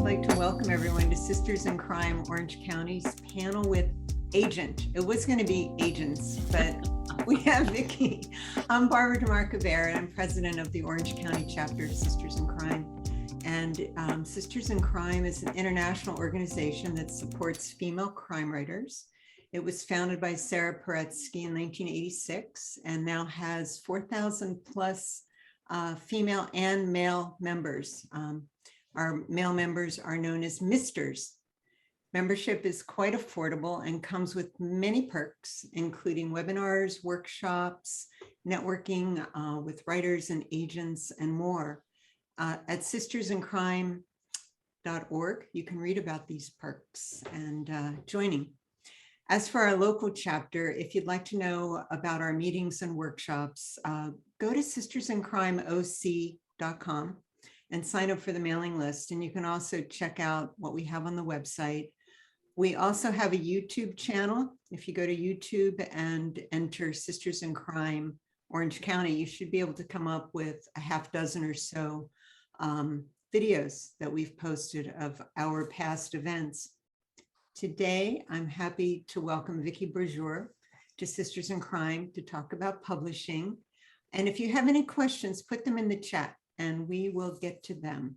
like to welcome everyone to Sisters in Crime Orange County's panel with Agent. It was going to be agents, but we have Vicky. I'm Barbara DeMarco-Bear, I'm president of the Orange County chapter of Sisters in Crime. And Sisters in Crime is an international organization that supports female crime writers. It was founded by Sarah Paretsky in 1986 and now has 4,000 plus female and male members. Our male members are known as Misters. Membership is quite affordable and comes with many perks, including webinars, workshops, networking with writers and agents, and more. At sistersincrime.org, you can read about these perks and joining. As for our local chapter, if you'd like to know about our meetings and workshops, go to sistersincrimeoc.com and sign up for the mailing list. And you can also check out what we have on the website. We also have a YouTube channel. If you go to YouTube and enter Sisters in Crime Orange County, you should be able to come up with a half dozen or so videos that we've posted of our past events. Today, I'm happy to welcome Vicky Bijur to Sisters in Crime to talk about publishing. And if you have any questions, put them in the chat and we will get to them.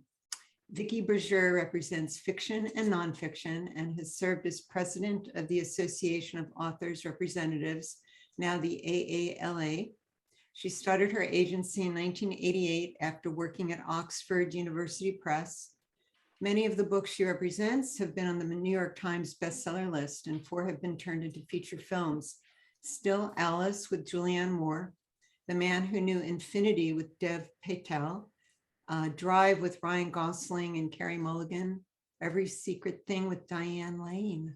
Vicky Bijur represents fiction and nonfiction and has served as president of the Association of Authors Representatives, now the AALA. She started her agency in 1988 after working at Oxford University Press. Many of the books she represents have been on the New York Times bestseller list, and 4 have been turned into feature films. Still Alice with Julianne Moore, The Man Who Knew Infinity with Dev Patel, Drive with Ryan Gosling and Carey Mulligan, Every Secret Thing with Diane Lane.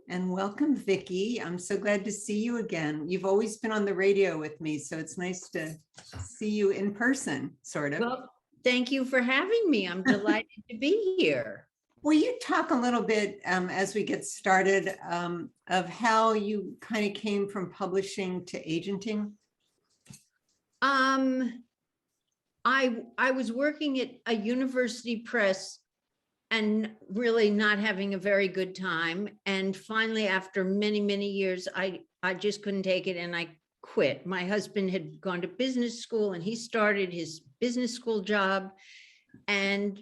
And welcome, Vicky. I'm so glad to see you again. You've always been on the radio with me, so it's nice to see you in person, sort of. Well, thank you for having me. I'm delighted to be here. Will you talk a little bit as we get started of how you kind of came from publishing to agenting? I was working at a university press and really not having a very good time. And finally, after many, many years, I just couldn't take it and I quit. My husband had gone to business school and he started his business school job. And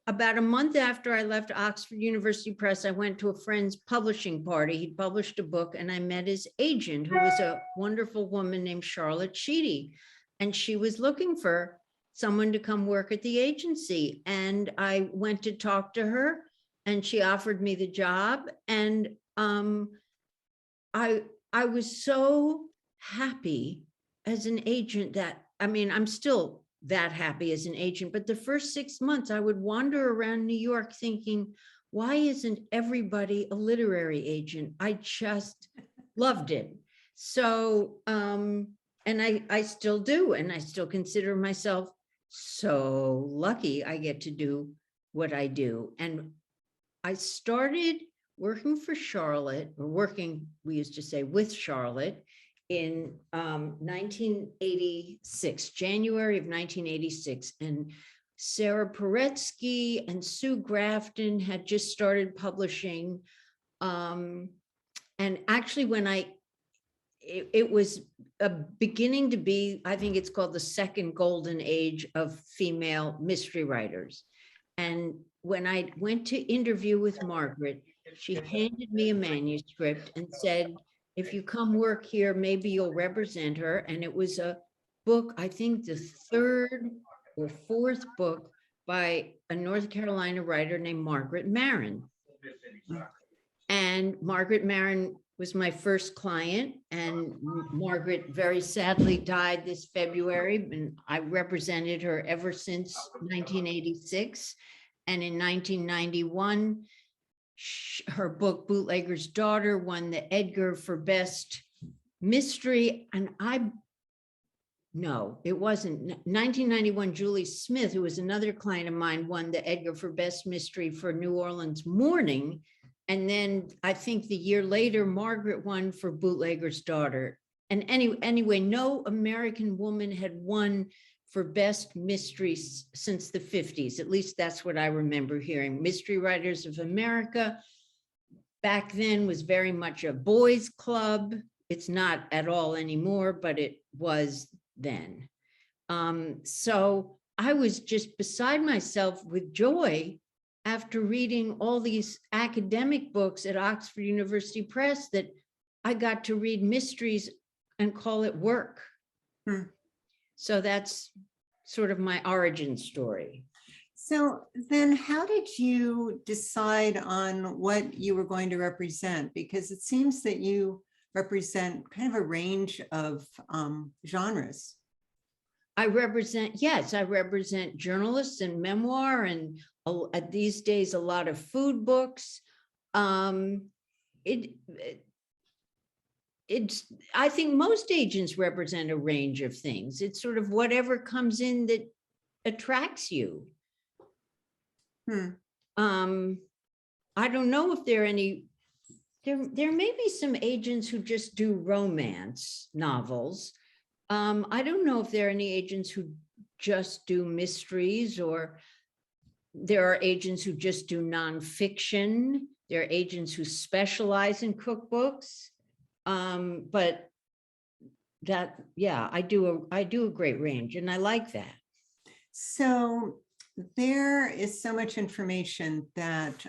about a month after I left Oxford University Press, I went to a friend's publishing party. He'd published a book and I met his agent, who was a wonderful woman named Charlotte Sheedy. And she was looking for someone to come work at the agency. And I went to talk to her and she offered me the job. And I was so happy as an agent that, I mean, I'm still that happy as an agent, but the first 6 months I would wander around New York thinking, why isn't everybody a literary agent? I just loved it. So, and I still do, and I still consider myself so lucky I get to do what I do. And I started working for Charlotte, or working, we used to say, with Charlotte in 1986, January of 1986. And Sarah Paretsky and Sue Grafton had just started publishing. And actually when it was beginning to be, I think it's called the second golden age of female mystery writers. And when I went to interview with Margaret, she handed me a manuscript and said, if you come work here, maybe you'll represent her. And it was a book, I think the 3rd or 4th book by a North Carolina writer named Margaret Marin. And Margaret Marin was my first client, and Margaret very sadly died this February, and I represented her ever since 1986. And in 1991, her book, Bootlegger's Daughter, won the Edgar for Best Mystery. And no, it wasn't. 1991, Julie Smith, who was another client of mine, won the Edgar for Best Mystery for New Orleans Morning. And then I think the year later, Margaret won for Bootlegger's Daughter. And anyway, no American woman had won for best mysteries since the 50s. At least that's what I remember hearing. Mystery Writers of America back then was very much a boys' club. It's not at all anymore, but it was then. So I was just beside myself with joy after reading all these academic books at Oxford University Press that I got to read mysteries and call it work. So that's sort of my origin story. So then how did you decide on what you were going to represent? Because it seems that you represent kind of a range of genres. I represent journalists and memoir, and these days a lot of food books. It's I think most agents represent a range of things. It's sort of whatever comes in that attracts you. I don't know if there are any. There may be some agents who just do romance novels. I don't know if there are any agents who just do mysteries, or there are agents who just do nonfiction. There are agents who specialize in cookbooks. But that, yeah, I do a great range, and I like that. So there is so much information that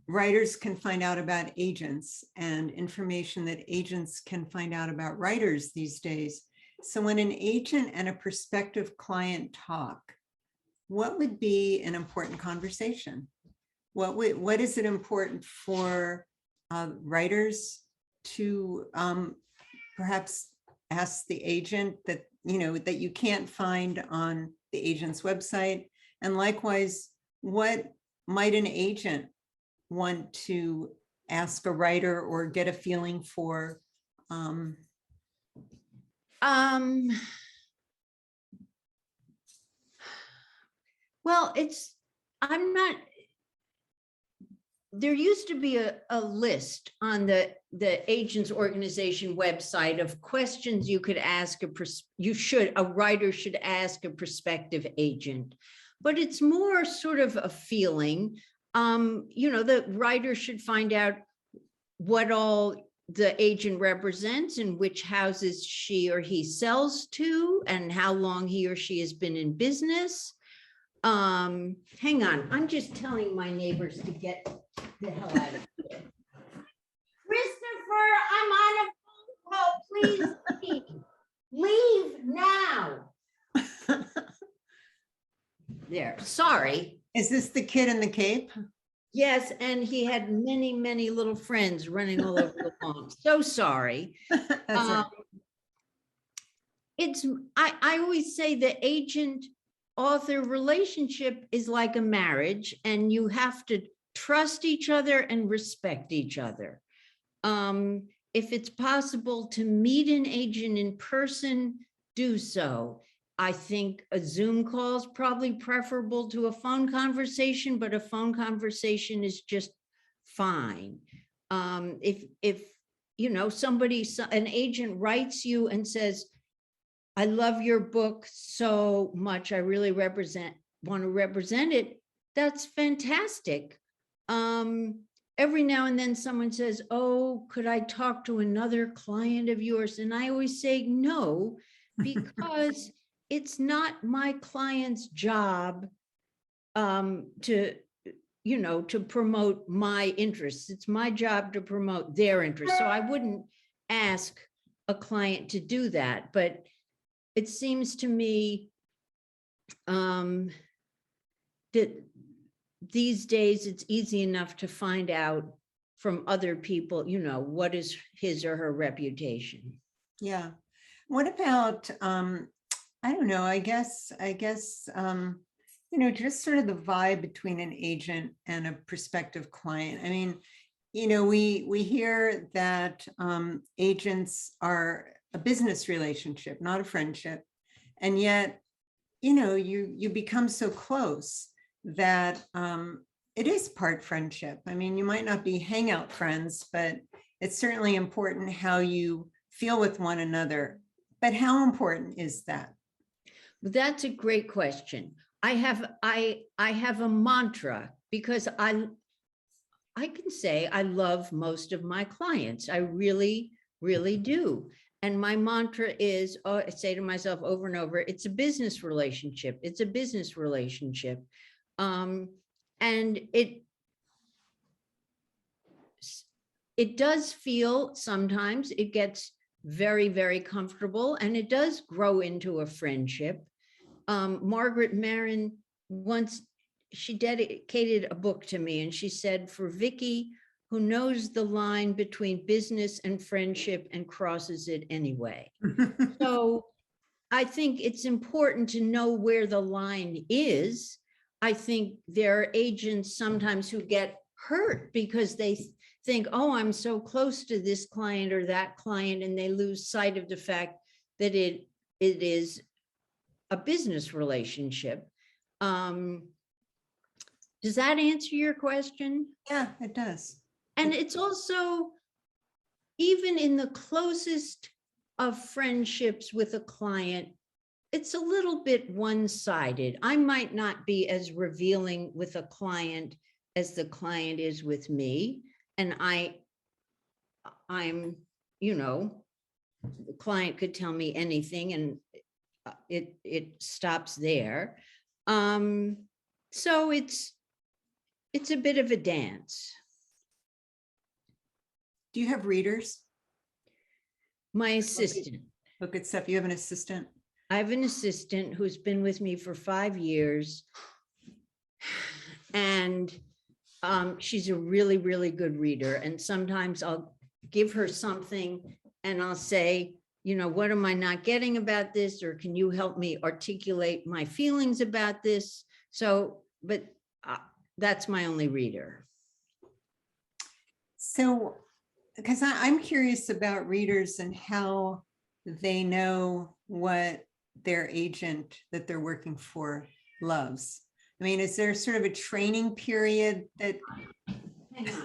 writers can find out about agents, and information that agents can find out about writers these days. So when an agent and a prospective client talk, what would be an important conversation? What is it important for writers to perhaps ask the agent that, that you can't find on the agent's website? And likewise, what might an agent want to ask a writer or get a feeling for? Well, there used to be a list on the agent's organization website of questions you could ask a writer should ask a prospective agent, but it's more sort of a feeling. The writer should find out what all the agent represents and which houses she or he sells to and how long he or she has been in business. Hang on, I'm just telling my neighbors to get the hell out of here. Christopher, I'm on a phone call. Please leave. Leave now. There, sorry. Is this the kid in the cape? Yes, and he had many, many little friends running all over the lawn. So sorry. Right. I always say the agent-author relationship is like a marriage, and you have to trust each other and respect each other. If it's possible to meet an agent in person, do so. I think a Zoom call is probably preferable to a phone conversation, but a phone conversation is just fine. If an agent writes you and says, I love your book so much, I really want to represent it, that's fantastic. Every now and then someone says, oh, could I talk to another client of yours? And I always say no, because it's not my client's job to promote my interests. It's my job to promote their interests. So I wouldn't ask a client to do that. But it seems to me that these days it's easy enough to find out from other people, what is his or her reputation. Yeah. What about, I don't know, I guess, just sort of the vibe between an agent and a prospective client. I mean, we hear that agents are a business relationship, not a friendship. And yet, you become so close that it is part friendship. I mean, you might not be hangout friends, but it's certainly important how you feel with one another. But how important is that? That's a great question. I have a mantra because I can say I love most of my clients. I really, really do. And my mantra is, oh, I say to myself over and over, it's a business relationship. It's a business relationship. And it does feel sometimes it gets very, very comfortable, and it does grow into a friendship. Margaret Maron once, she dedicated a book to me, and she said, for Vicky, who knows the line between business and friendship and crosses it anyway. So I think it's important to know where the line is. I think there are agents sometimes who get hurt because they think, oh, I'm so close to this client or that client, and they lose sight of the fact that it is a business relationship. Does that answer your question? Yeah, it does. And it's also, even in the closest of friendships with a client, it's a little bit one-sided. I might not be as revealing with a client as the client is with me. And I'm, the client could tell me anything and it stops there. So it's a bit of a dance. Do you have readers? My assistant. Look at stuff. You have an assistant? I have an assistant who's been with me for 5 years. And she's a really, really good reader. And sometimes I'll give her something and I'll say, what am I not getting about this? Or can you help me articulate my feelings about this? So, but that's my only reader. So, because I'm curious about readers and how they know what their agent that they're working for loves. I mean, is there sort of a training period that? Hang on.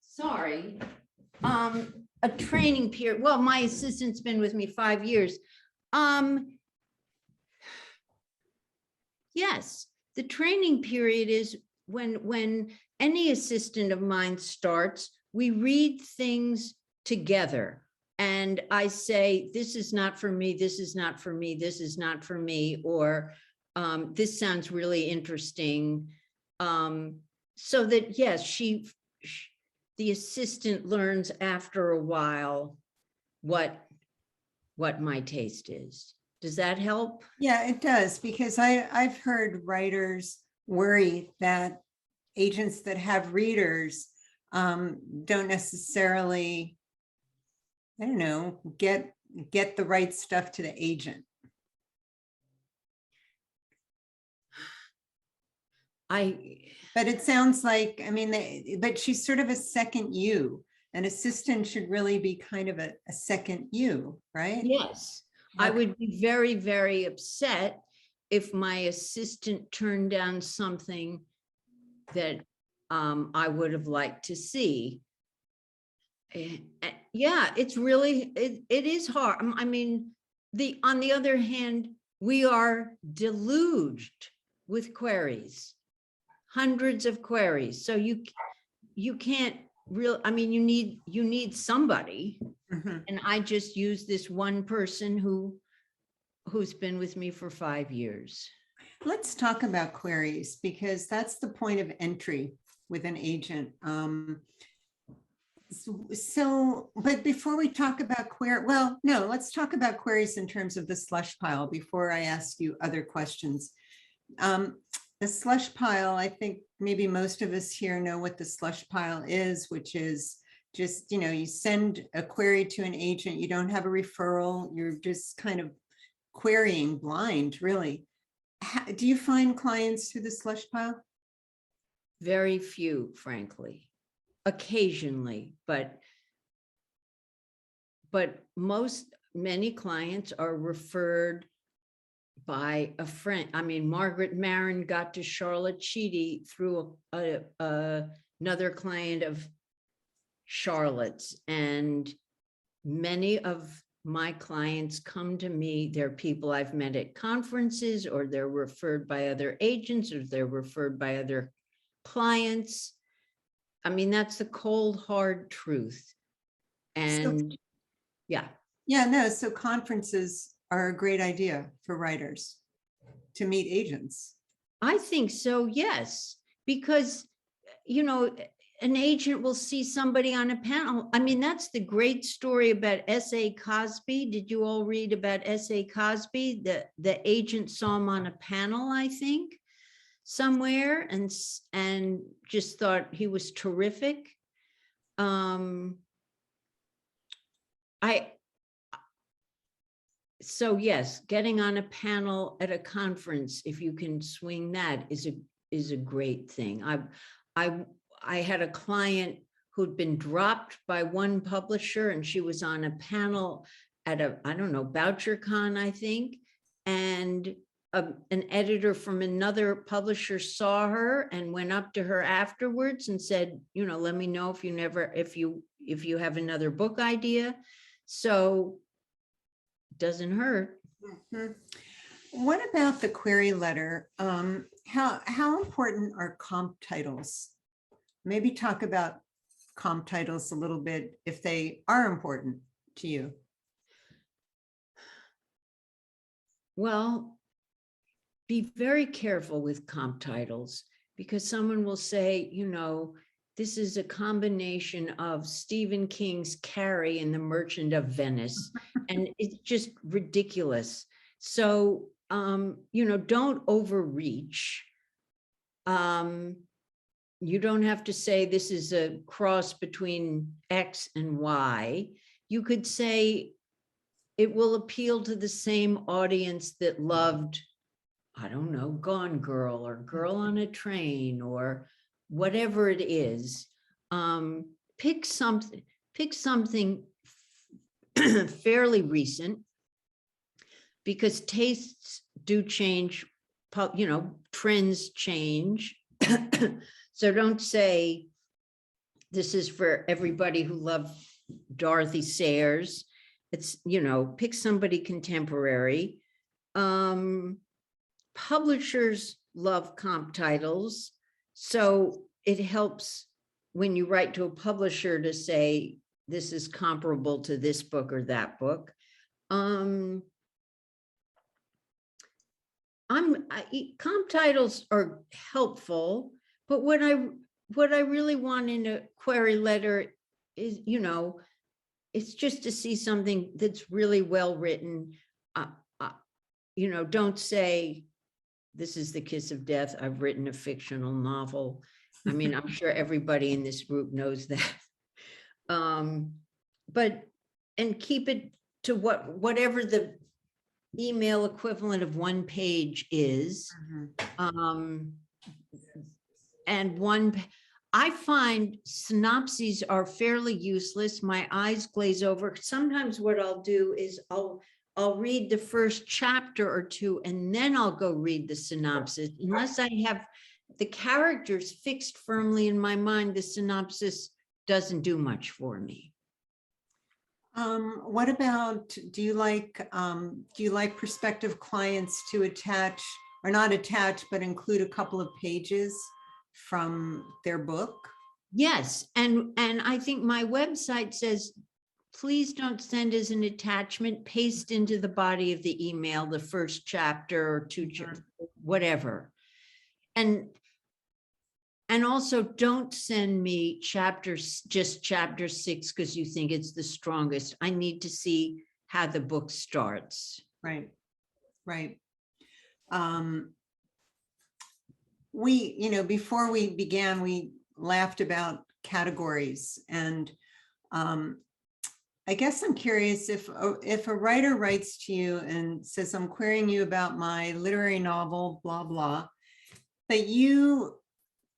Sorry. A training period. Well, my assistant's been with me 5 years. Yes, the training period is when any assistant of mine starts, we read things together. And I say, this is not for me, this is not for me, this is not for me, or this sounds really interesting. So that, yes, the assistant learns after a while what my taste is. Does that help? Yeah, it does, because I've heard writers worry that agents that have readers don't necessarily, I don't know, get the right stuff to the agent. But it sounds like, I mean, but she's sort of a second you. An assistant should really be kind of a second you, right? Yes. I would be very, very upset if my assistant turned down something that I would have liked to see. Yeah, it's really, it is hard. I mean, on the other hand, we are deluged with queries, hundreds of queries. So you can't really, I mean, you need somebody. Mm-hmm. And I just use this one person who's been with me for 5 years. Let's talk about queries, because that's the point of entry with an agent. But before we talk about let's talk about queries in terms of the slush pile before I ask you other questions. The slush pile, I think maybe most of us here know what the slush pile is, which is just, you send a query to an agent, you don't have a referral, you're just kind of querying blind, really. Do you find clients through the slush pile? Very few, frankly, occasionally, but many clients are referred by a friend. I mean, Margaret Marin got to Charlotte Cheedy through another client of Charlotte's, and many of my clients come to me. They're people I've met at conferences, or they're referred by other agents, or they're referred by other clients. I mean, that's the cold, hard truth. And yeah. Yeah, no, so conferences are a great idea for writers to meet agents. I think so, yes, because, you know, an agent will see somebody on a panel. I mean, that's the great story about S.A. Cosby. Did you all read about S.A. Cosby? The agent saw him on a panel, I think, somewhere, and just thought he was terrific. So yes, getting on a panel at a conference, if you can swing that, is a great thing. I had a client who'd been dropped by one publisher, and she was on a panel at I don't know, BoucherCon, I think, and an editor from another publisher saw her and went up to her afterwards and said, you know, let me know if you have another book idea. So doesn't hurt. Mhm. What about the query letter? How important are comp titles? Maybe talk about comp titles a little bit if they are important to you. Well, be very careful with comp titles, because someone will say, you know, this is a combination of Stephen King's Carrie and The Merchant of Venice, and it's just ridiculous. So, you know, don't overreach. You don't have to say this is a cross between X and Y. You could say it will appeal to the same audience that loved, I don't know, Gone Girl or Girl on a Train or whatever it is. Pick something fairly recent, because tastes do change, you know, trends change. So don't say this is for everybody who loved Dorothy Sayers. It's, you know, pick somebody contemporary. Publishers love comp titles, so it helps when you write to a publisher to say this is comparable to this book or that book. Comp titles are helpful, but what I really want in a query letter is, you know, it's just to see something that's really well written. You know, don't say this is The Kiss of Death. I've written a fictional novel. I mean, I'm sure everybody in this group knows that. But, and keep it to whatever the email equivalent of one page is. And I find synopses are fairly useless. My eyes glaze over. Sometimes what I'll do is I'll read the first chapter or two, and then I'll go read the synopsis. Unless I have the characters fixed firmly in my mind, the synopsis doesn't do much for me. What about, do you like prospective clients to attach, or not attach, but include a couple of pages from their book? Yes, and I think my website says, please don't send as an attachment, paste into the body of the email the first chapter or two, whatever. And also don't send me just chapter 6 because you think it's the strongest. I need to see how the book starts. Right, right. We, you know, before we began, we laughed about categories, and I guess I'm curious if a writer writes to you and says, I'm querying you about my literary novel, blah, blah, but you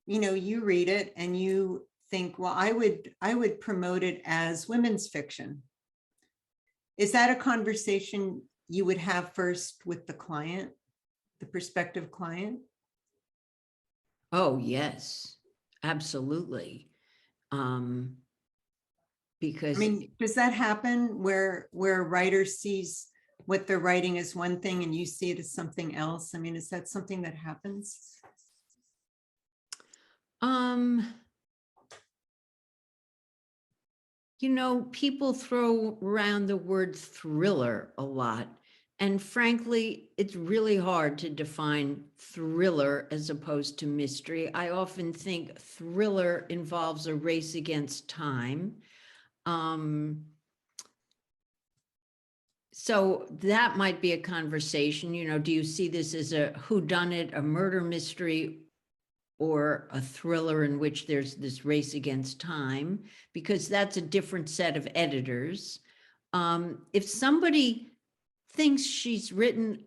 know, you read it and you think, well, I would promote it as women's fiction. Is that a conversation you would have first with the client, the prospective client? Oh, yes, absolutely. Um, I because mean, does that happen where a writer sees what they're writing as one thing and you see it as something else? I mean, is that something that happens? um, you know, people throw around the word thriller a lot. And frankly, it's really hard to define thriller as opposed to mystery. I often think thriller involves a race against time. Um, so that might be a conversation, you know, do you see this as a whodunit, a murder mystery, or a thriller in which there's this race against time? Because that's a different set of editors. If somebody thinks she's written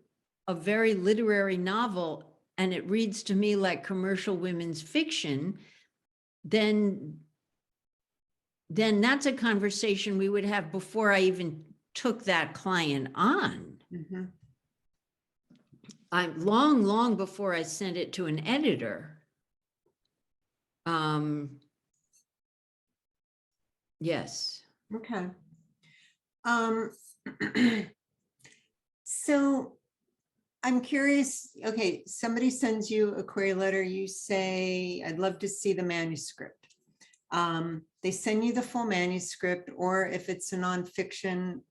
a very literary novel and it reads to me like commercial women's fiction, then that's a conversation we would have before I even took that client on. Mhm. I'm long before I sent it to an editor. Yes. Okay. So I'm curious, okay, somebody sends you a query letter, you say, I'd love to see the manuscript. They send you the full manuscript, or if it's a nonfiction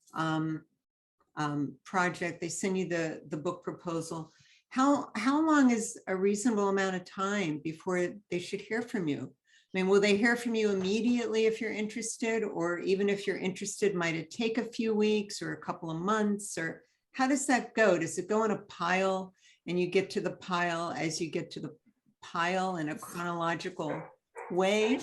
project, they send you the book proposal. How long is a reasonable amount of time before they should hear from you? I mean, will they hear from you immediately if you're interested, or even if you're interested, might it take a few weeks or a couple of months, or how does that go? Does it go in a pile and you get to the pile as you get to the pile in a chronological way?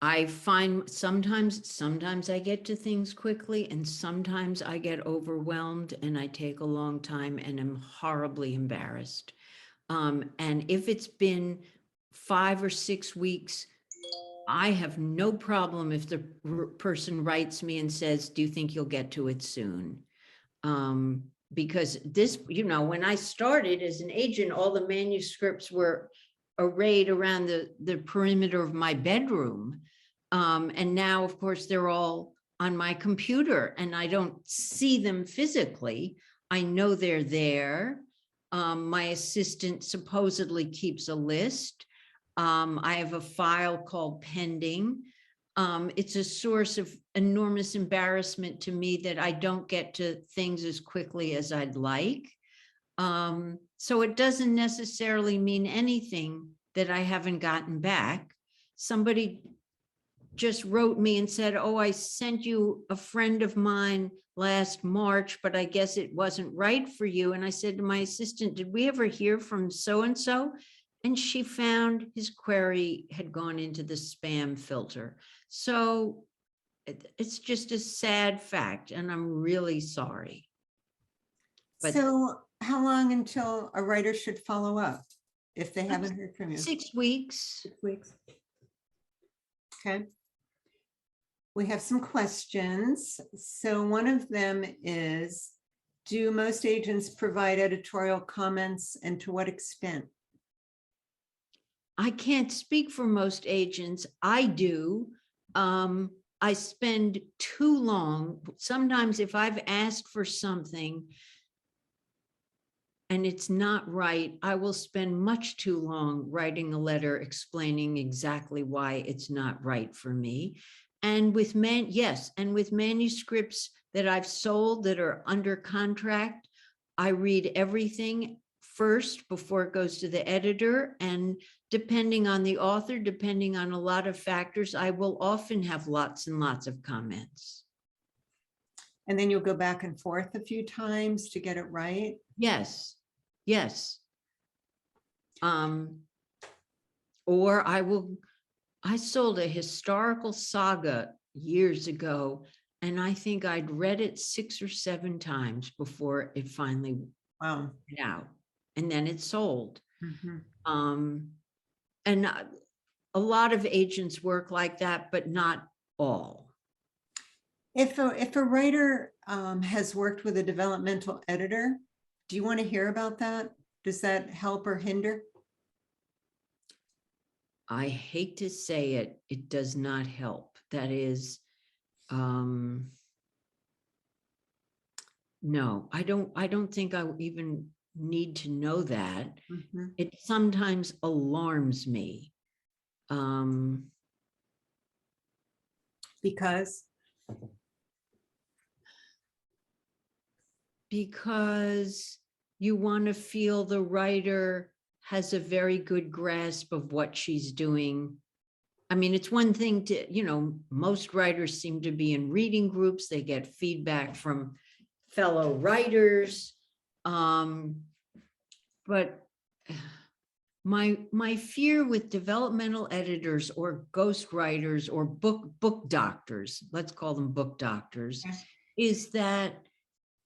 I find sometimes I get to things quickly, and sometimes I get overwhelmed and I take a long time and am horribly embarrassed. And if it's been 5 or 6 weeks, I have no problem if the person writes me and says, do you think you'll get to it soon? Because this, you know, when I started as an agent, all the manuscripts were arrayed around the perimeter of my bedroom. And now, of course, they're all on my computer and I don't see them physically. I know they're there. My assistant supposedly keeps a list. I have a file called pending. It's a source of enormous embarrassment to me that I don't get to things as quickly as I'd like. So it doesn't necessarily mean anything that I haven't gotten back. Somebody just wrote me and said, oh, I sent you a friend of mine last March, but I guess it wasn't right for you. And I said to my assistant, did we ever hear from so-and-so? And she found his query had gone into the spam filter. So it's just a sad fact, and I'm really sorry. But So how long until a writer should follow up if they haven't heard from you? 6 weeks. 6 weeks. Okay. We have some questions. So one of them is, do most agents provide editorial comments, and to what extent? I can't speak for most agents. I do. I spend too long. Sometimes if I've asked for something and it's not right, I will spend much too long writing a letter explaining exactly why it's not right for me. And with with manuscripts that I've sold that are under contract, I read everything first before it goes to the editor. And depending on the author, depending on a lot of factors, I will often have lots and lots of comments. And then you'll go back and forth a few times to get it right? Yes, yes. Or I sold a historical saga years ago, and I think I'd read it 6 or 7 times before it finally Wow. went out, and then it sold. Mhm. And a lot of agents work like that, but not all. If a writer has worked with a developmental editor, do you want to hear about that? Does that help or hinder? I hate to say it, it does not help. That is, no, I don't think I even need to know that. Mhm. It sometimes alarms me. Because, Because you want to feel the writer has a very good grasp of what she's doing. I mean, it's one thing to, most writers seem to be in reading groups, they get feedback from fellow writers. But my fear with developmental editors or ghost writers or book doctors, let's call them book doctors, yeah. is that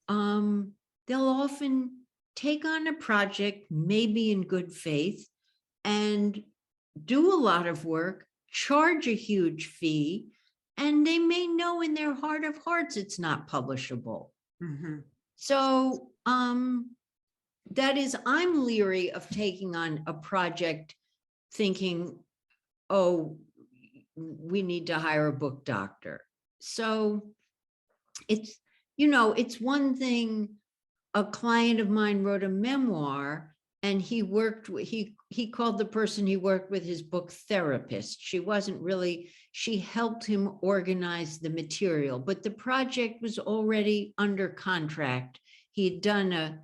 they'll often take on a project, maybe in good faith, and do a lot of work, charge a huge fee, and they may know in their heart of hearts it's not publishable. Mhm. So that is, I'm leery of taking on a project thinking, oh, we need to hire a book doctor. So it's, it's one thing. A client of mine wrote a memoir, and he called the person he worked with his book therapist. She wasn't really, she helped him organize the material, but the project was already under contract. He had done a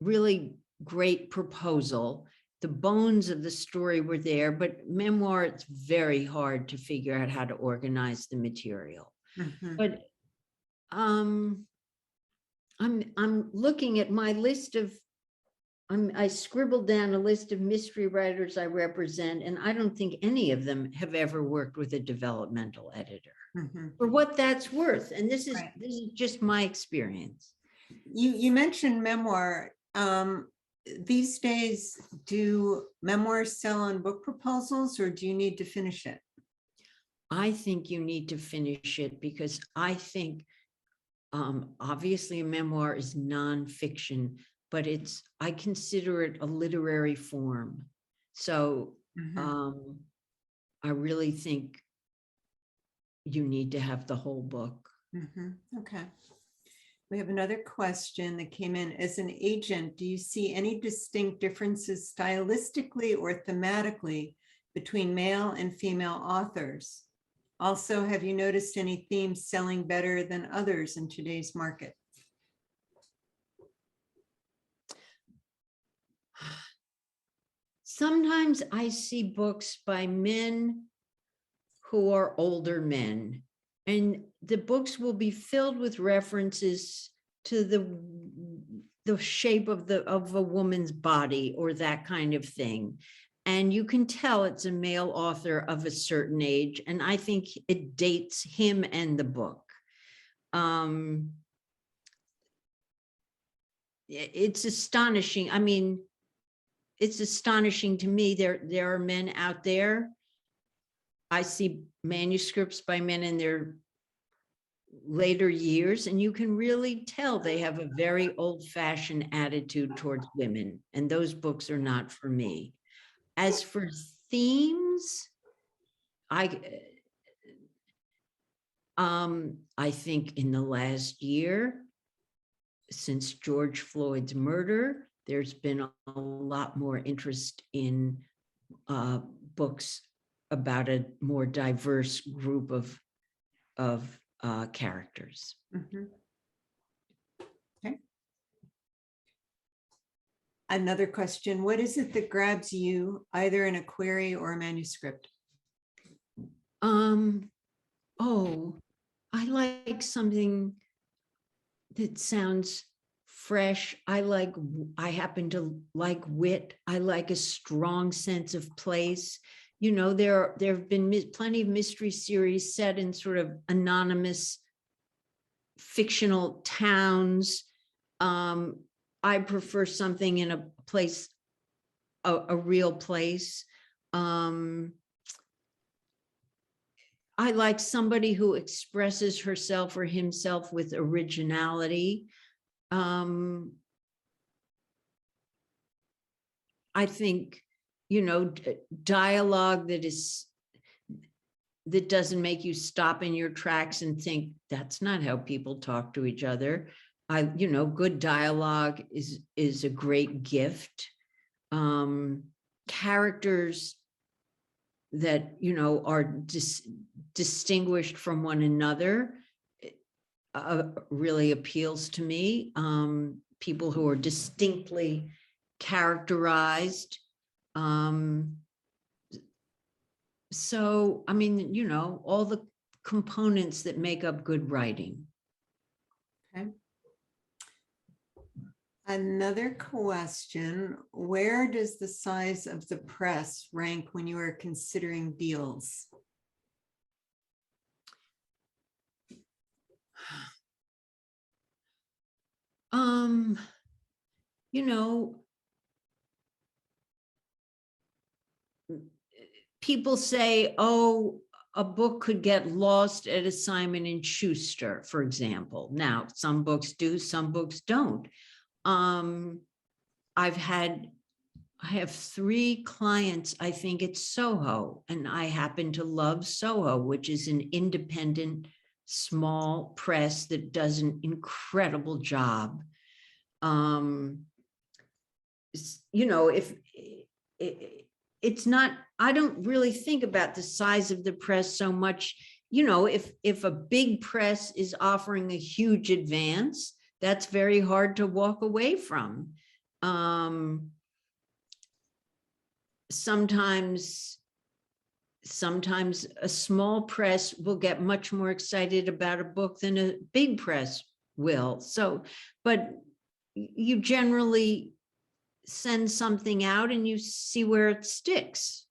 really great proposal. The bones of the story were there, but memoir, it's very hard to figure out how to organize the material. Mhm. But I'm looking at my list of, I scribbled down a list of mystery writers I represent, and I don't think any of them have ever worked with a developmental editor, Mhm. for what that's worth. And this Right. is just my experience. You mentioned memoir. These days, do memoirs sell on book proposals, or do you need to finish it? I think you need to finish it because I think obviously a memoir is nonfiction, but I consider it a literary form. So Mhm. I really think you need to have the whole book. Mhm. Okay. We have another question that came in. As an agent, do you see any distinct differences stylistically or thematically between male and female authors? Also, have you noticed any themes selling better than others in today's market? Sometimes I see books by men who are older men, and the books will be filled with references to the shape of a woman's body or that kind of thing. And you can tell it's a male author of a certain age, and I think it dates him and the book. It's astonishing. I mean, it's astonishing to me. There are men out there. I see manuscripts by men in their later years, and you can really tell they have a very old-fashioned attitude towards women, and those books are not for me. As for themes, I think in the last year, since George Floyd's murder, there's been a lot more interest in books about a more diverse group of characters. Mhm. Okay. Another question, what is it that grabs you either in a query or a manuscript? Oh, I like something that sounds fresh. I happen to like wit. I like a strong sense of place. There have been plenty of mystery series set in sort of anonymous fictional towns. I prefer something in a place, a real place. I like somebody who expresses herself or himself with originality. I think, dialogue that doesn't make you stop in your tracks and think that's not how people talk to each other. Good dialogue is a great gift. Characters that, are distinguished from one another really appeals to me. People who are distinctly characterized. So, I mean, all the components that make up good writing. Okay. Another question, where does the size of the press rank when you are considering deals? You know, people say, oh, a book could get lost at a Simon and Schuster, for example. Now, some books do, some books don't. I have 3 clients, I think it's Soho, and I happen to love Soho, which is an independent, small press that does an incredible job. If it's not, I don't really think about the size of the press so much. If a big press is offering a huge advance, that's very hard to walk away from. Sometimes a small press will get much more excited about a book than a big press will. So, but you generally send something out and you see where it sticks.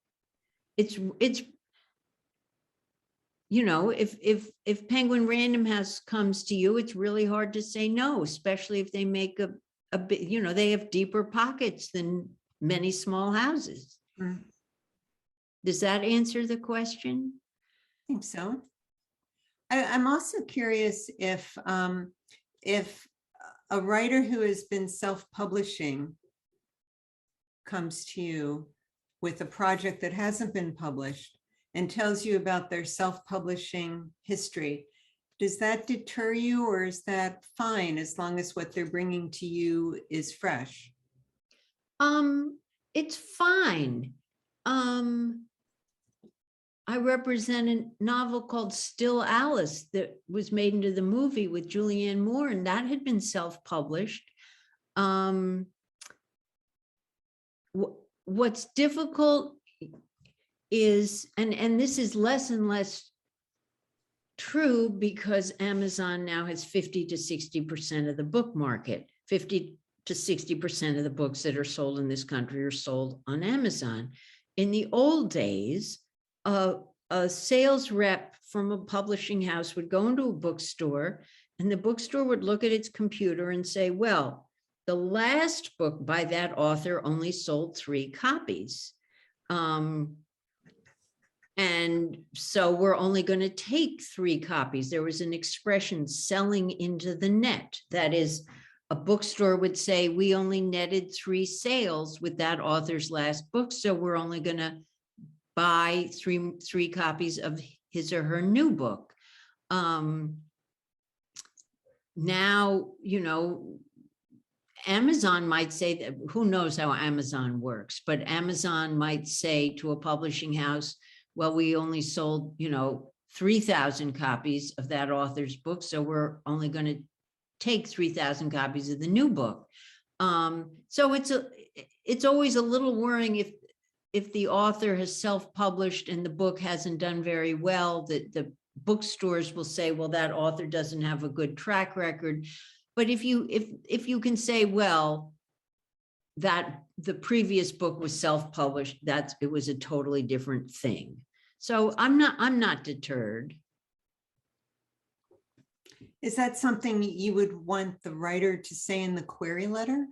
It's if Penguin Random House comes to you, it's really hard to say no, especially if they make a bit, they have deeper pockets than many small houses. Mm. Does that answer the question? I think so. I'm also curious if a writer who has been self-publishing comes to you with a project that hasn't been published and tells you about their self-publishing history, does that deter you, or is that fine as long as what they're bringing to you is fresh? It's fine. I represent a novel called Still Alice that was made into the movie with Julianne Moore, and that had been self-published. What's difficult is, and this is less and less true because Amazon now has 50 to 60% of the book market. 50 to 60% of the books that are sold in this country are sold on Amazon. In the old days, a sales rep from a publishing house would go into a bookstore, and the bookstore would look at its computer and say, well, the last book by that author only sold 3 copies. And so we're only going to take 3 copies. There was an expression, selling into the net. That is, a bookstore would say, we only netted 3 sales with that author's last book, so we're only going to buy three copies of his or her new book. Now, Amazon might say that, who knows how Amazon works, but Amazon might say to a publishing house, well, we only sold, 3,000 copies of that author's book, so we're only going to take 3,000 copies of the new book. So it's always a little worrying if the author has self-published and the book hasn't done very well, that the bookstores will say, well, that author doesn't have a good track record. But if you can say, well, that the previous book was self-published, it was a totally different thing. So I'm not deterred. Is that something you would want the writer to say in the query letter,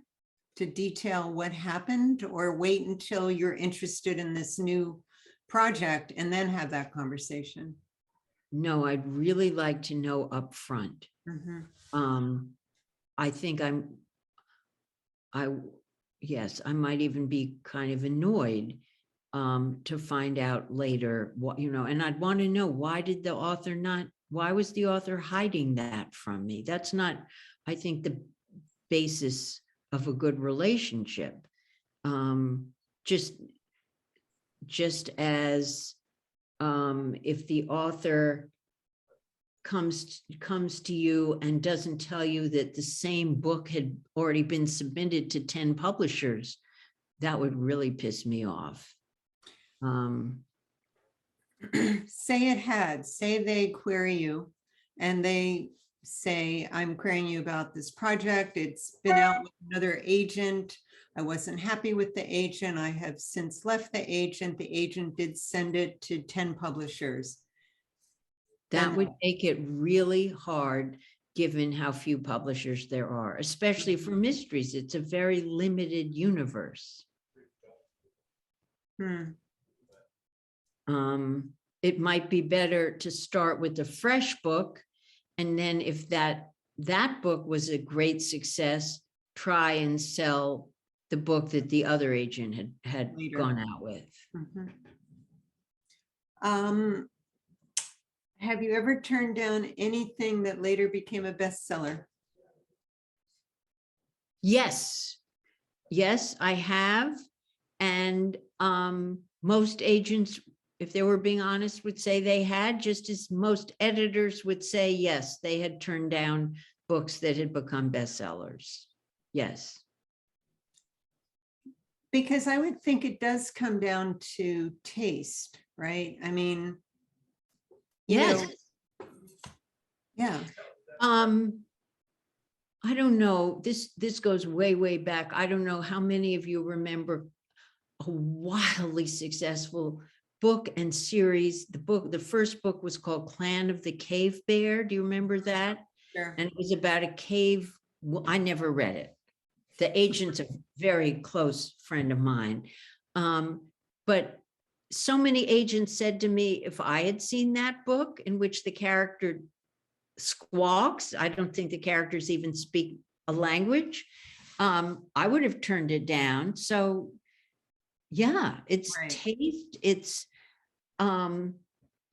to detail what happened, or wait until you're interested in this new project and then have that conversation? no, I'd really like to know up front. Mhm. I think I, yes, I might even be kind of annoyed to find out later what, and I'd want to know, why was the author hiding that from me? That's not, I think, the basis of a good relationship. Um, just, just as if the author comes to you and doesn't tell you that the same book had already been submitted to 10 publishers, that would really piss me off. Say they query you and they say, I'm querying you about this project. It's been out with another agent. I wasn't happy with the agent. I have since left the agent. The agent did send it to 10 publishers. That And would make it really hard, given how few publishers there are, especially for mysteries. It's a very limited universe. It might be better to start with a fresh book, and then if that book was a great success, try and sell the book that the other agent had Later. gone out with. Have you ever turned down anything that later became a bestseller? Yes, I have. And most agents, if they were being honest, would say they had, just as most editors would say, yes, they had turned down books that had become bestsellers. Yes. Because I would think it does come down to taste, right? I mean, yes. Yeah. I don't know. This goes way, way back. I don't know how many of you remember a wildly successful book and series. The first book was called Clan of the Cave Bear. Do you remember that? Sure. And it was about a cave. Well, I never read it. The agent's a very close friend of mine. But so many agents said to me, if I had seen that book in which the character squawks, I don't think the characters even speak a language, I would have turned it down. So yeah, it's Right. taste. It's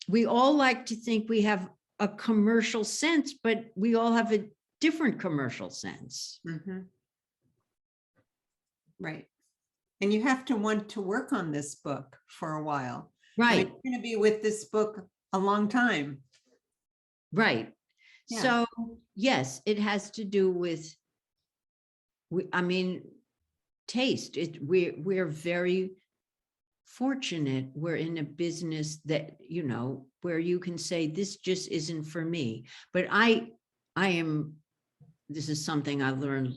we all like to think we have a commercial sense, but we all have a different commercial sense. Right. And you have to want to work on this book for a while. Right. I mean, you're going to be with this book a long time. Right. Yeah. So yes, it has to do with, I mean, taste. We're very fortunate. We're in a business that, where you can say, this just isn't for me. But this is something I learned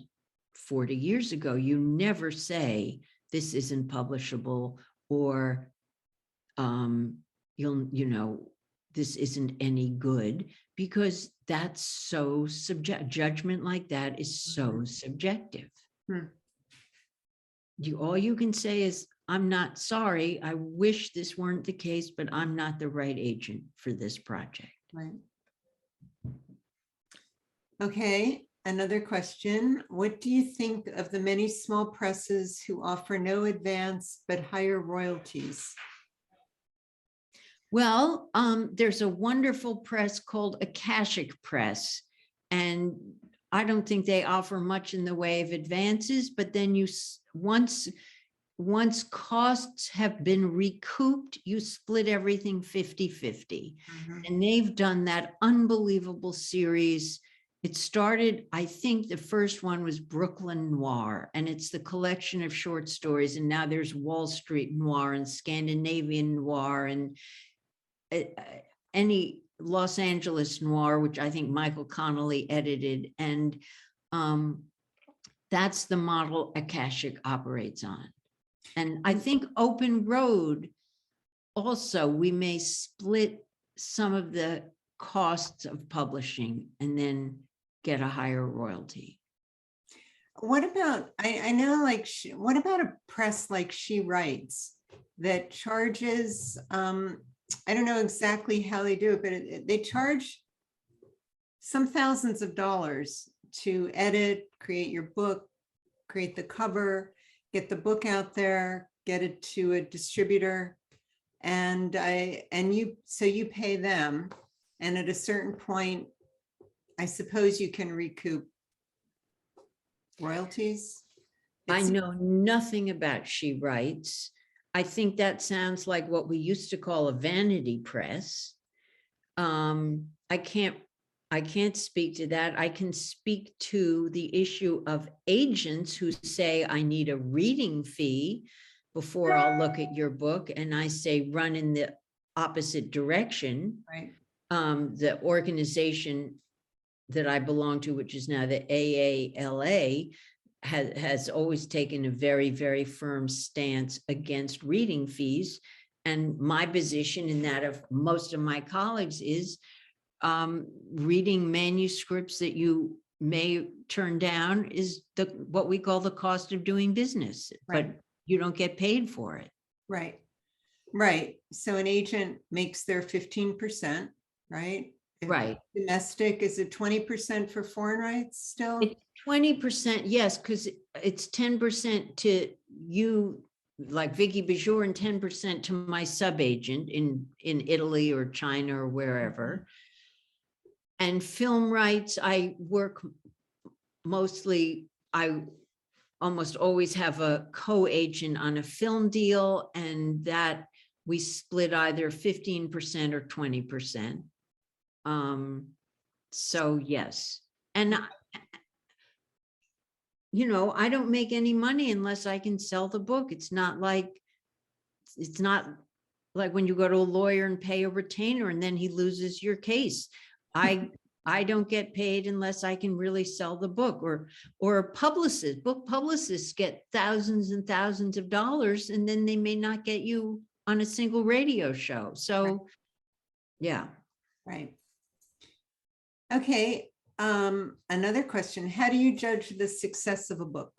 40 years ago. You never say this isn't publishable, or this isn't any good, because that's so subjective. Judgment like that is so subjective. All you can say is, I'm not sorry. I wish this weren't the case, but I'm not the right agent for this project. Right. Okay. Another question. What do you think of the many small presses who offer no advance but higher royalties? Well, there's a wonderful press called Akashic Press, and I don't think they offer much in the way of advances, but then once costs have been recouped, you split everything 50-50. And they've done that unbelievable series. It started, I think the first one was Brooklyn Noir, and it's the collection of short stories. And now there's Wall Street Noir and Scandinavian Noir and any Los Angeles Noir, which I think Michael Connolly edited. And that's the model Akashic operates on. And I think Open Road also, we may split some of the costs of publishing and then get a higher royalty. What about, I know, like, what about a press like She Writes that charges I don't know exactly how they do it, but they charge some thousands of dollars to edit, create your book, create the cover, get the book out there, get it to a distributor. And so you pay them. And at a certain point, I suppose you can recoup royalties. I know nothing about She Writes. I think that sounds like what we used to call a vanity press. I can't speak to that. I can speak to the issue of agents who say, I need a reading fee before I'll look at your book. And I say, run in the opposite direction. Right. The organization that I belong to, which is now the AALA, has always taken a very, very firm stance against reading fees. And my position in that of most of my colleagues is reading manuscripts that you may turn down is what we call the cost of doing business, Right. but you don't get paid for it. Right. Right. So an agent makes their 15%, right? If Right. Domestic, is it 20% for foreign rights still? It's 20%, yes, because it's 10% to you, like Vicky Bijur, and 10% to my sub-agent in Italy or China or wherever. And film rights, I work mostly, I almost always have a co-agent on a film deal, and that we split either 15% or 20%. So yes. And I don't make any money unless I can sell the book. It's not like when you go to a lawyer and pay a retainer and then he loses your case. I don't get paid unless I can really sell the book, or publicists. Book publicists get thousands and thousands of dollars, and then they may not get you on a single radio show. So yeah. Right. Okay. Another question. How do you judge the success of a book?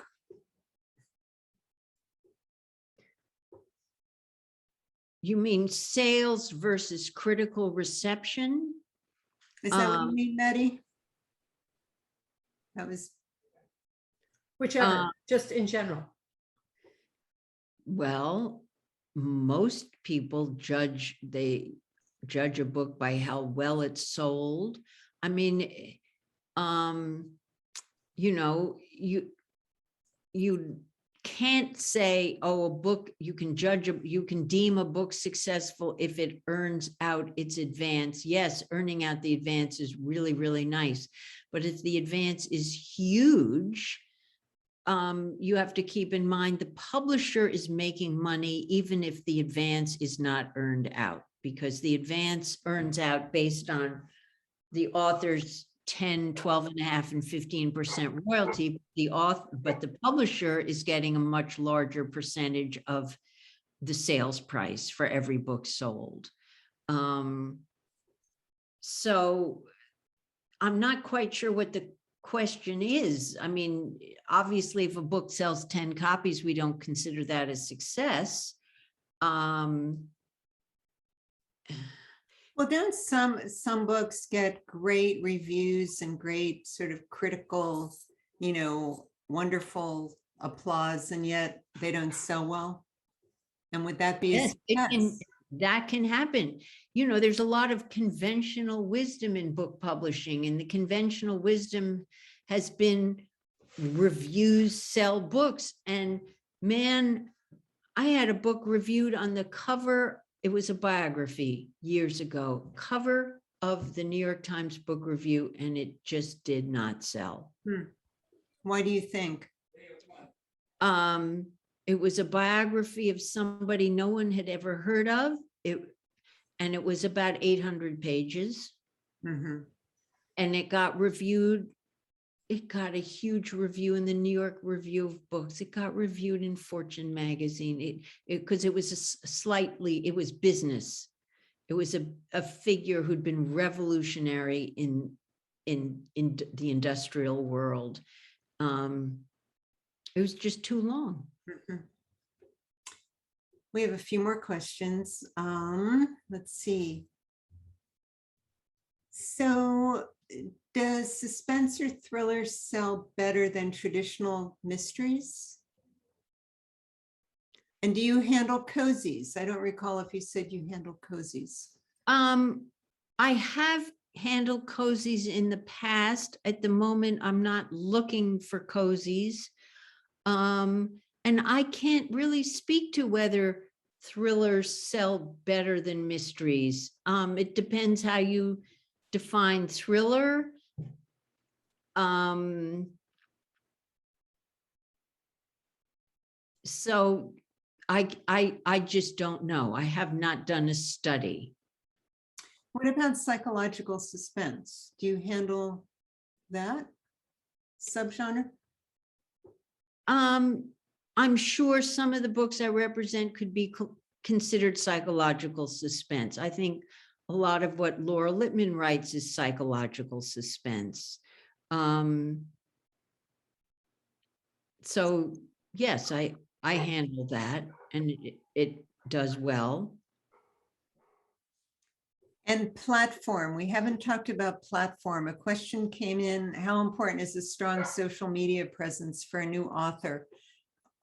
You mean sales versus critical reception? Is that what you mean, Betty? That was, Whichever, just in general. Well, most people judge a book by how well it's sold. I mean, you can't say, oh, a book, you can deem a book successful if it earns out its advance. Yes, earning out the advance is really, really nice. But if the advance is huge, you have to keep in mind the publisher is making money even if the advance is not earned out, because the advance earns out based on the author's 10, 12 and a half and 15% royalty. But the publisher is getting a much larger percentage of the sales price for every book sold. So I'm not quite sure what the question is. I mean, obviously, if a book sells 10 copies, we don't consider that a success. well, don't some books get great reviews and great sort of critical, wonderful applause, and yet they don't sell well? And would that be a success? That can happen. There's a lot of conventional wisdom in book publishing, and the conventional wisdom has been reviews sell books. And man, I had a book reviewed on the cover. It was a biography years ago, cover of the New York Times Book Review, and it just did not sell. Why do you think? It was a biography of somebody no one had ever heard of. And it was about 800 pages. Mm-hmm. And it got reviewed. It got a huge review in the New York Review of Books. It got reviewed in Fortune magazine. Because it was it was business. It was a figure who'd been revolutionary in the industrial world. It was just too long. Mm-hmm. We have a few more questions. Let's see. So does suspense or thriller sell better than traditional mysteries? And do you handle cozies? I don't recall if you said you handle cozies. I have handled cozies in the past. At the moment, I'm not looking for cozies. And I can't really speak to whether thrillers sell better than mysteries. It depends how you define thriller. So I just don't know. I have not done a study. What about psychological suspense? Do you handle that subgenre? I'm sure some of the books I represent could be considered psychological suspense. I think a lot of what Laura Lippman writes is psychological suspense. So yes, I handle that, and it does well. And platform, we haven't talked about platform. A question came in, how important is a strong social media presence for a new author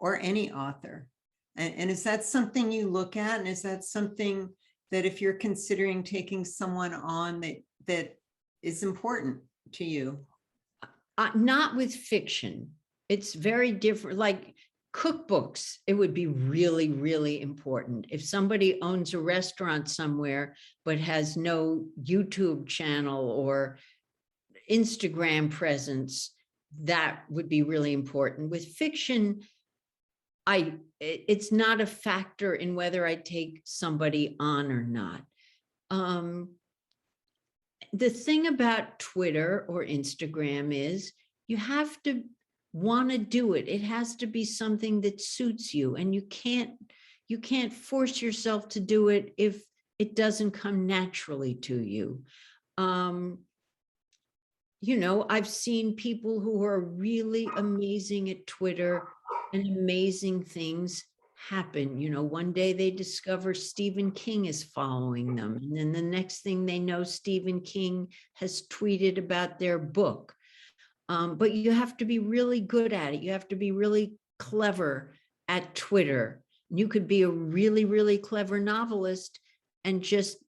or any author? And is that something you look at? And is that something that if you're considering taking someone on that is important to you? Not with fiction. It's very different. Like cookbooks, it would be really, really important. If somebody owns a restaurant somewhere, but has no YouTube channel or Instagram presence, that would be really important. With fiction, it's not a factor in whether I take somebody on or not. The thing about Twitter or Instagram is you have to want to do it. It has to be something that suits you, and you can't force yourself to do it if it doesn't come naturally to you. You know, I've seen people who are really amazing at Twitter and amazing things happen. You know, one day they discover Stephen King is following them, and then the next thing they know, Stephen King has tweeted about their book. But you have to be really good at it. You have to be really clever at Twitter. You could be a really, really clever novelist and just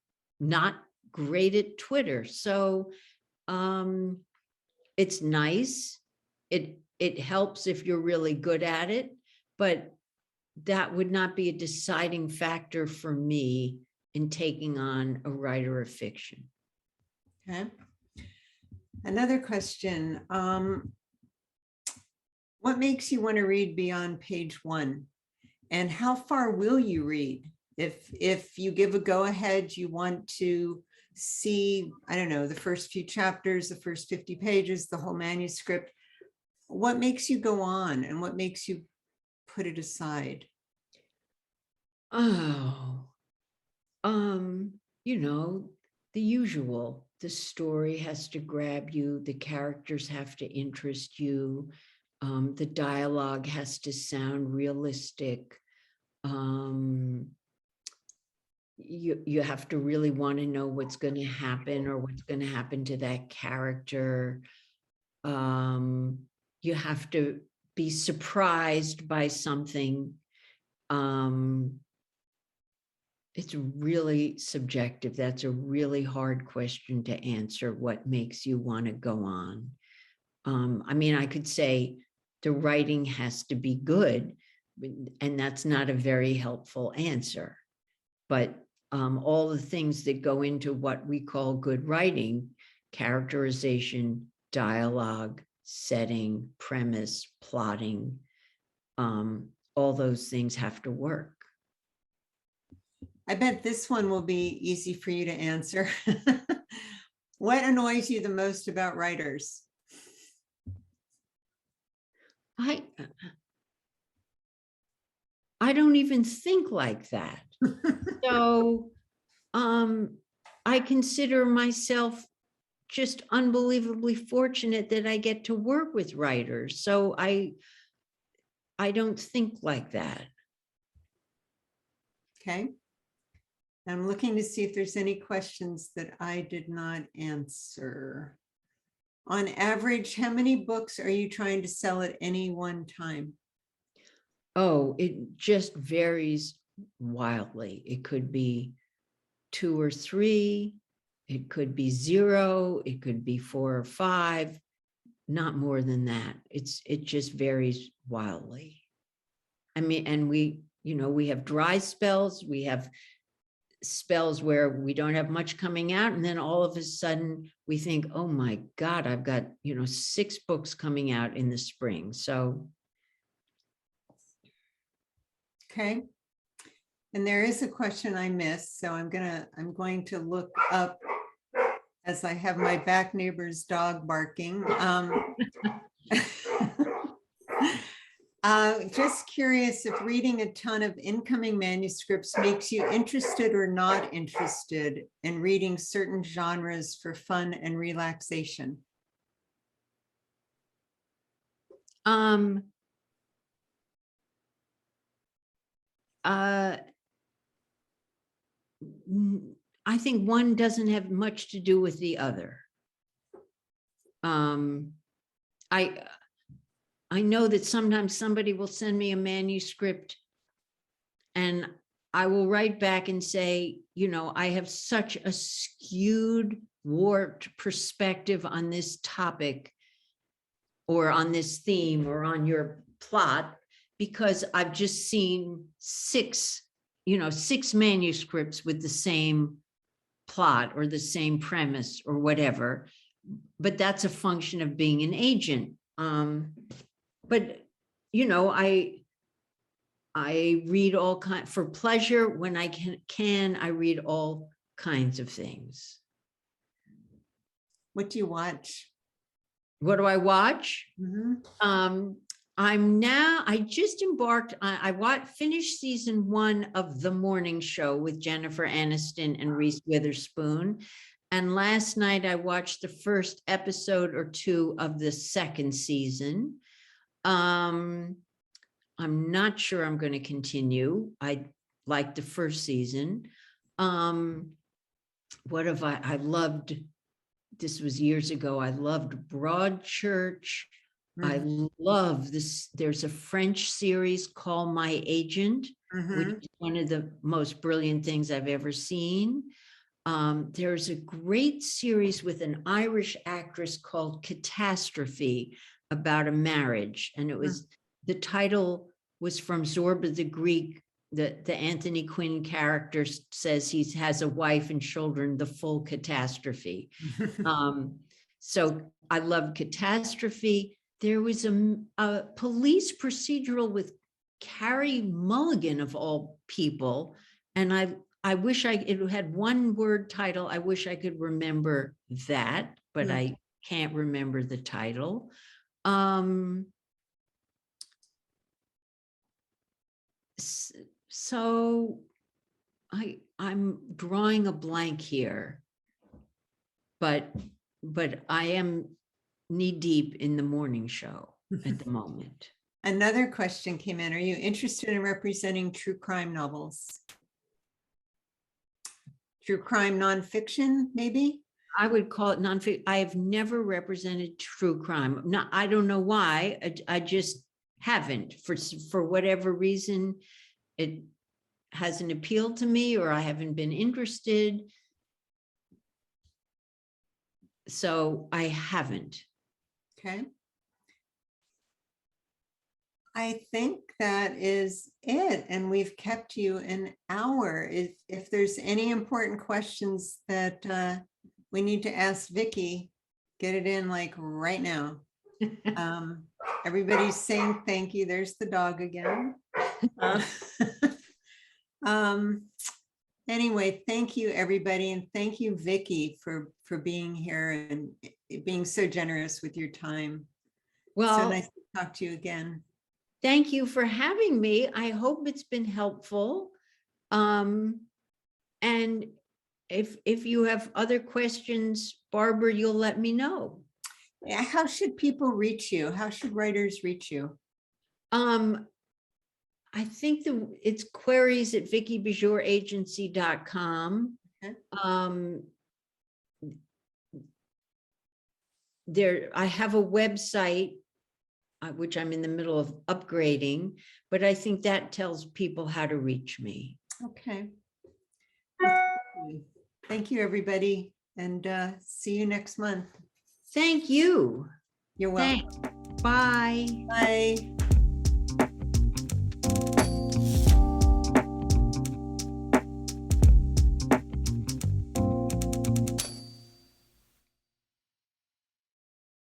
not great at Twitter. So it's nice. It helps if you're really good at it, but that would not be a deciding factor for me in taking on a writer of fiction. Okay. Another question. What makes you want to read beyond page 1? And how far will you read? If you give a go ahead, you want to see, I don't know, the first few chapters, the first 50 pages, the whole manuscript. What makes you go on and what makes you put it aside? Oh, you know, the usual. The story has to grab you. The characters have to interest you. The dialogue has to sound realistic. You have to really want to know what's going to happen or what's going to happen to that character. You have to be surprised by something. It's really subjective. That's a really hard question to answer. What makes you want to go on? I mean, I could say the writing has to be good, and that's not a very helpful answer. But all the things that go into what we call good writing, characterization, dialogue, setting, premise, plotting, all those things have to work. I bet this one will be easy for you to answer. What annoys you the most about writers? I don't even think like that. So I consider myself just unbelievably fortunate that I get to work with writers. So I don't think like that. Okay. I'm looking to see if there's any questions that I did not answer. On average, how many books are you trying to sell at any one time? Oh, it just varies wildly. It could be 2 or 3. It could be 0. It could be 4 or 5. Not more than that. It just varies wildly. I mean, and we have dry spells. We have spells where we don't have much coming out. And then all of a sudden we think, oh my God, I've got, 6 books coming out in the spring. So. Okay. And there is a question I missed, so I'm going to look up as I have my back neighbor's dog barking. Just curious if reading a ton of incoming manuscripts makes you interested or not interested in reading certain genres for fun and relaxation. I think one doesn't have much to do with the other. I know that sometimes somebody will send me a manuscript and I will write back and say, I have such a skewed, warped perspective on this topic or on this theme or on your plot, because I've just seen 6 manuscripts with the same plot or the same premise or whatever. But that's a function of being an agent. But I read all kinds for pleasure. When I can, I read all kinds of things. What do you watch? What do I watch? Mm-hmm. I just embarked on, finished season 1 of The Morning Show with Jennifer Aniston and Reese Witherspoon. And last night I watched the first episode or 2 of the 2nd season. I'm not sure I'm going to continue. I liked the first season. What have I loved? This was years ago. I loved Broadchurch. I love this. There's a French series called My Agent, which is one of the most brilliant things I've ever seen. There's a great series with an Irish actress called Catastrophe about a marriage. And it was, the title was from Zorba the Greek. The Anthony Quinn character says he has a wife and children, the full catastrophe. So I love Catastrophe. There was a police procedural with Carrie Mulligan of all people. And I wish it had one word title. I wish I could remember that, but I can't remember the title. So I'm drawing a blank here, but I am knee deep in The Morning Show at the moment. Another question came in. Are you interested in representing true crime novels? True crime nonfiction, maybe? I would call it nonfiction. I have never represented true crime. I don't know why. I just haven't. For whatever reason, it hasn't appealed to me, or I haven't been interested. So I haven't. Okay. I think that is it. And we've kept you an hour. If there's any important questions that we need to ask Vicky, get it in like right now. Everybody's saying thank you. There's the dog again. Anyway, thank you, everybody. And thank you, Vicky, for being here and being so generous with your time. Well, so nice to talk to you again. Thank you for having me. I hope it's been helpful. And if you have other questions, Barbara, you'll let me know. Yeah, how should people reach you? How should writers reach you? I think it's queries at vickybijuragency.com. Okay. I have a website, which I'm in the middle of upgrading, but I think that tells people how to reach me. Okay. Thank you, everybody, and see you next month. Thank you. You're welcome. Thanks. Bye. Bye.